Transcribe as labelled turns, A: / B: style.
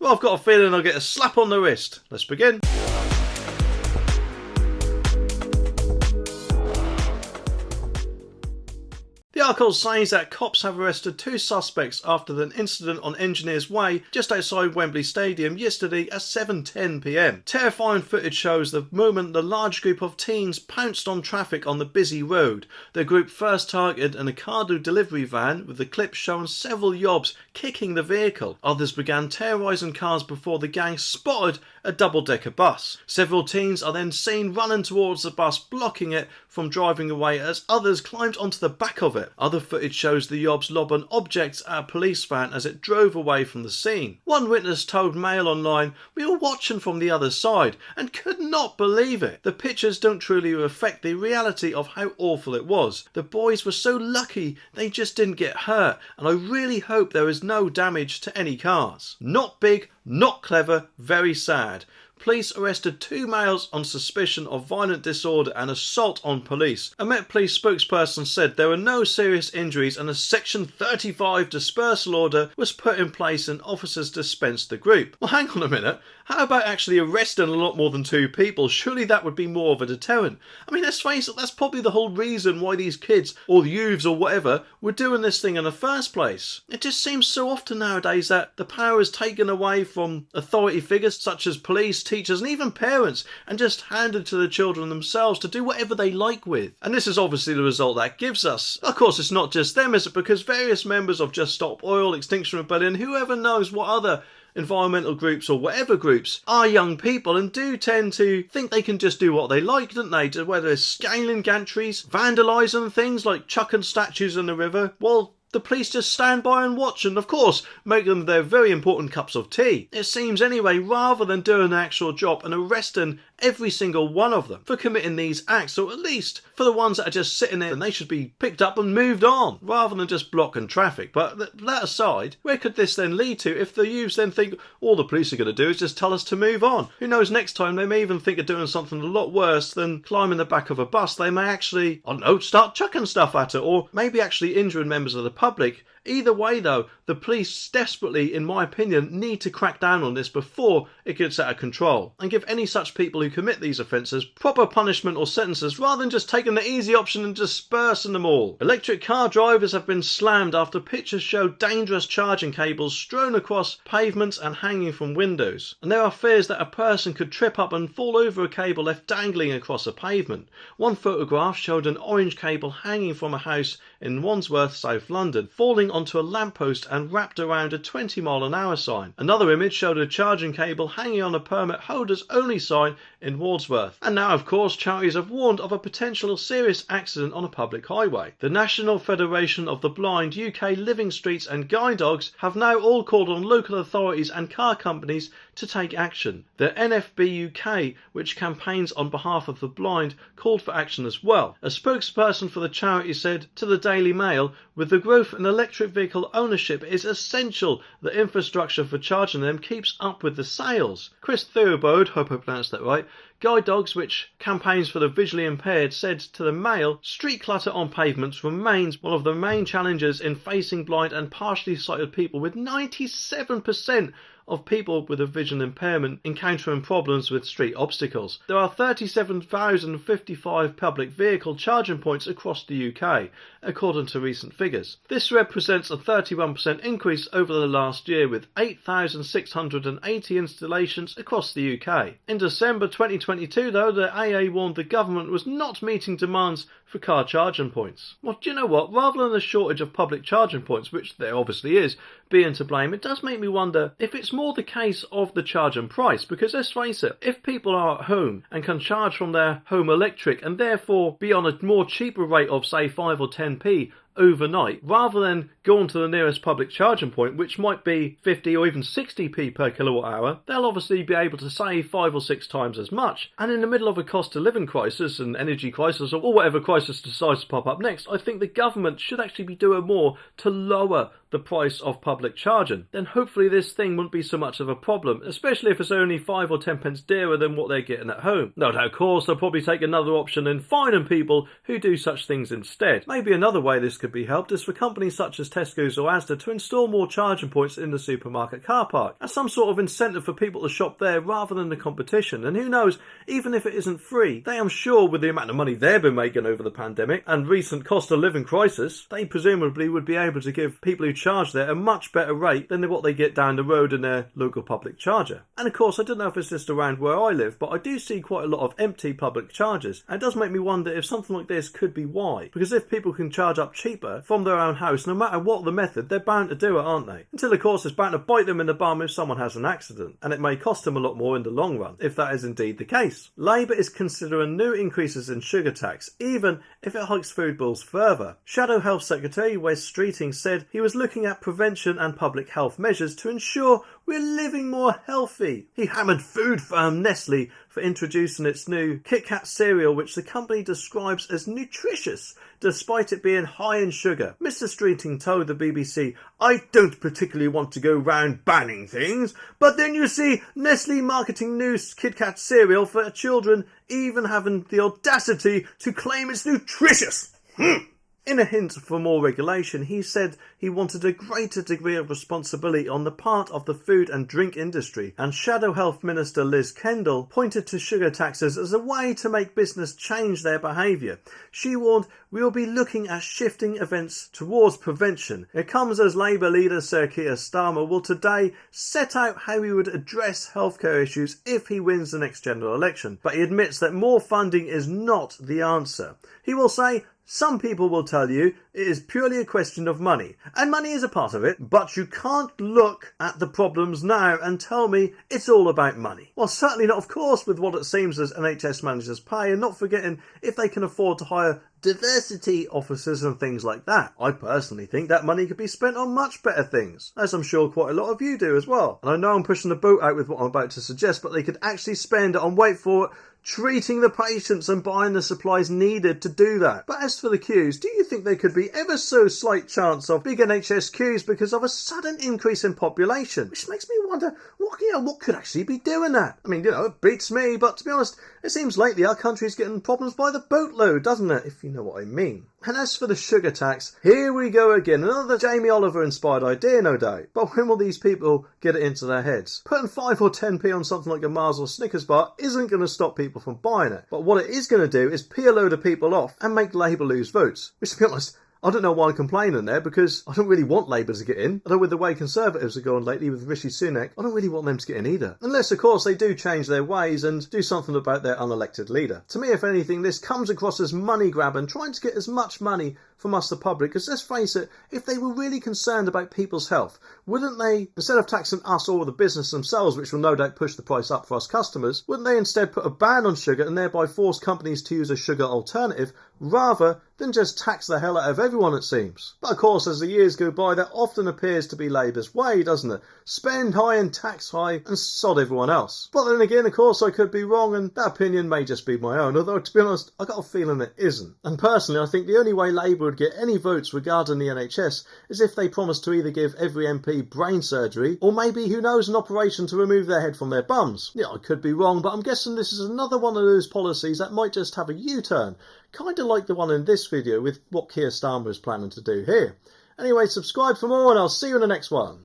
A: Well, I've got a feeling I'll get a slap on the wrist. Let's begin. The article says that cops have arrested 2 suspects after an incident on Engineers Way just outside Wembley Stadium yesterday at 7:10 p.m. Terrifying footage shows the moment the large group of teens pounced on traffic on the busy road. The group first targeted an Ocado delivery van, with the clip showing several yobs kicking the vehicle. Others began terrorising cars before the gang spotted a double-decker bus. Several teens are then seen running towards the bus, blocking it from driving away as others climbed onto the back of it. Other footage shows the yobs lobbing objects at a police van as it drove away from the scene. One witness told Mail Online, "We were watching from the other side and could not believe it. The pictures don't truly reflect the reality of how awful it was. The boys were so lucky they just didn't get hurt, and I really hope there is no damage to any cars." Not big, not clever, very sad. Police arrested 2 males on suspicion of violent disorder and assault on police. A Met Police spokesperson said there were no serious injuries and a Section 35 dispersal order was put in place and officers dispensed the group. Well, hang on a minute. How about actually arresting a lot more than 2 people? Surely that would be more of a deterrent. I mean, let's face it, that's probably the whole reason why these kids, or youths or whatever, were doing this thing in the first place. It just seems so often nowadays that the power is taken away from authority figures such as police, teachers and even parents, and just handed to the children themselves to do whatever they like with. And this is obviously the result that gives us. Of course, it's not just them, is it? Because various members of Just Stop Oil, Extinction Rebellion, whoever knows what other environmental groups or whatever groups are young people and do tend to think they can just do what they like, don't they? Whether it's scaling gantries, vandalising things like chucking statues in the river, well, the police just stand by and watch and, of course, make them their very important cups of tea. It seems anyway, rather than doing an actual job and arresting every single one of them for committing these acts, or at least for the ones that are just sitting there, and they should be picked up and moved on, rather than just blocking traffic. But that aside, where could this then lead to if the youths then think all the police are going to do is just tell us to move on? Who knows, next time they may even think of doing something a lot worse than climbing the back of a bus. They may actually, I don't know, start chucking stuff at it, or maybe actually injuring members of the public. Either way though, the police desperately, in my opinion, need to crack down on this before it gets out of control, and give any such people who commit these offences proper punishment or sentences, rather than just taking the easy option and dispersing them all. Electric car drivers have been slammed after pictures show dangerous charging cables strewn across pavements and hanging from windows, and there are fears that a person could trip up and fall over a cable left dangling across a pavement. One photograph showed an orange cable hanging from a house in Wandsworth, South London, falling onto a lamppost and wrapped around a 20-mile-an-hour sign. Another image showed a charging cable hanging on a permit holders only sign in Wandsworth. And now, of course, charities have warned of a potential serious accident on a public highway. The National Federation of the Blind, UK Living Streets and Guide Dogs have now all called on local authorities and car companies to take action. The NFB UK, which campaigns on behalf of the blind, called for action as well. A spokesperson for the charity said to the Daily Mail, "With the growth in electric vehicle ownership, it is essential that infrastructure for charging them keeps up with the sales." Chris Theobald, hope I pronounced that right, Guide Dogs, which campaigns for the visually impaired, said to the Mail, "Street clutter on pavements remains one of the main challenges in facing blind and partially sighted people, with 97% of people with a vision impairment encountering problems with street obstacles. There are 37,055 public vehicle charging points across the UK, according to recent figures. This represents a 31% increase over the last year, with 8,680 installations across the UK. In December 2022, though, the AA warned the government was not meeting demands for car charging points. Well, do you know what? Rather than the shortage of public charging points, which there obviously is, being to blame, it does make me wonder if it's more the case of the charging price, because let's face it, if people are at home and can charge from their home electric and therefore be on a more cheaper rate of say 5 or 10p overnight, rather than going to the nearest public charging point, which might be 50 or even 60p per kilowatt hour, they'll obviously be able to save 5 or 6 times as much. And in the middle of a cost of living crisis and energy crisis, or whatever crisis decides to pop up next, I think the government should actually be doing more to lower the price of public charging. Then hopefully this thing wouldn't be so much of a problem, especially if it's only 5 or 10 pence dearer than what they're getting at home. No doubt, of course, they'll probably take another option and fining people who do such things instead. Maybe another way this could be helped is for companies such as Tesco's or Asda to install more charging points in the supermarket car park as some sort of incentive for people to shop there rather than the competition. And who knows, even if it isn't free, they, I'm sure, with the amount of money they've been making over the pandemic and recent cost of living crisis, they presumably would be able to give people who charge there a much better rate than what they get down the road in their local public charger. And of course, I don't know if it's just around where I live, but I do see quite a lot of empty public chargers, and it does make me wonder if something like this could be why. Because if people can charge up cheaper from their own house, no matter what the method, they're bound to do it, aren't they? Until of course it's bound to bite them in the bum if someone has an accident, and it may cost them a lot more in the long run, if that is indeed the case. Labour is considering new increases in sugar tax, even if it hikes food bills further. Shadow Health Secretary Wes Streeting said he was looking at prevention and public health measures to ensure we're living more healthy. He hammered food firm Nestle for introducing its new Kit Kat cereal, which the company describes as nutritious, despite it being high in sugar. Mr. Streeting told the BBC, "I don't particularly want to go round banning things, but then you see Nestle marketing new Kit Kat cereal for children, even having the audacity to claim it's nutritious." In a hint for more regulation, he said he wanted a greater degree of responsibility on the part of the food and drink industry, and Shadow Health Minister Liz Kendall pointed to sugar taxes as a way to make business change their behaviour. She warned, "We'll be looking at shifting events towards prevention." It comes as Labour leader Sir Keir Starmer will today set out how he would address healthcare issues if he wins the next general election, but he admits that more funding is not the answer. He will say, "Some people will tell you it is purely a question of money, and money is a part of it, but you can't look at the problems now and tell me it's all about money." Well, certainly not, of course, with what it seems as NHS managers pay, and not forgetting if they can afford to hire diversity officers and things like that. I personally think that money could be spent on much better things, as I'm sure quite a lot of you do as well. And I know I'm pushing the boat out with what I'm about to suggest, but they could actually spend it on, wait for it, treating the patients and buying the supplies needed to do that. But as for the queues, do you think there could be ever so slight chance of big NHS queues because of a sudden increase in population? Which makes me wonder, what could actually be doing that? I mean, it beats me, but to be honest, it seems lately our country's getting problems by the boatload, doesn't it? If you know what I mean. And as for the sugar tax, here we go again. Another Jamie Oliver inspired idea, no doubt. But when will these people get it into their heads? Putting 5 or 10p on something like a Mars or Snickers bar isn't going to stop people from buying it. But what it is going to do is pee a load of people off and make Labour lose votes. Which, to be honest, I don't know why I'm complaining there, because I don't really want Labour to get in. Although with the way Conservatives are going lately with Rishi Sunak, I don't really want them to get in either. Unless, of course, they do change their ways and do something about their unelected leader. To me, if anything, this comes across as money grabbing, trying to get as much money from us, the public, because let's face it, if they were really concerned about people's health, wouldn't they, instead of taxing us or the business themselves, which will no doubt push the price up for us customers, wouldn't they instead put a ban on sugar and thereby force companies to use a sugar alternative rather than just tax the hell out of everyone, it seems? But of course, as the years go by, that often appears to be Labour's way, doesn't it? Spend high and tax high and sod everyone else. But then again, of course, I could be wrong, and that opinion may just be my own, although to be honest, I got a feeling it isn't. And personally, I think the only way Labour would get any votes regarding the NHS is if they promised to either give every MP brain surgery, or maybe, who knows, an operation to remove their head from their bums. Yeah, I could be wrong, but I'm guessing this is another one of those policies that might just have a U-turn, kind of like the one in this video with what Keir Starmer is planning to do here. Anyway, subscribe for more and I'll see you in the next one.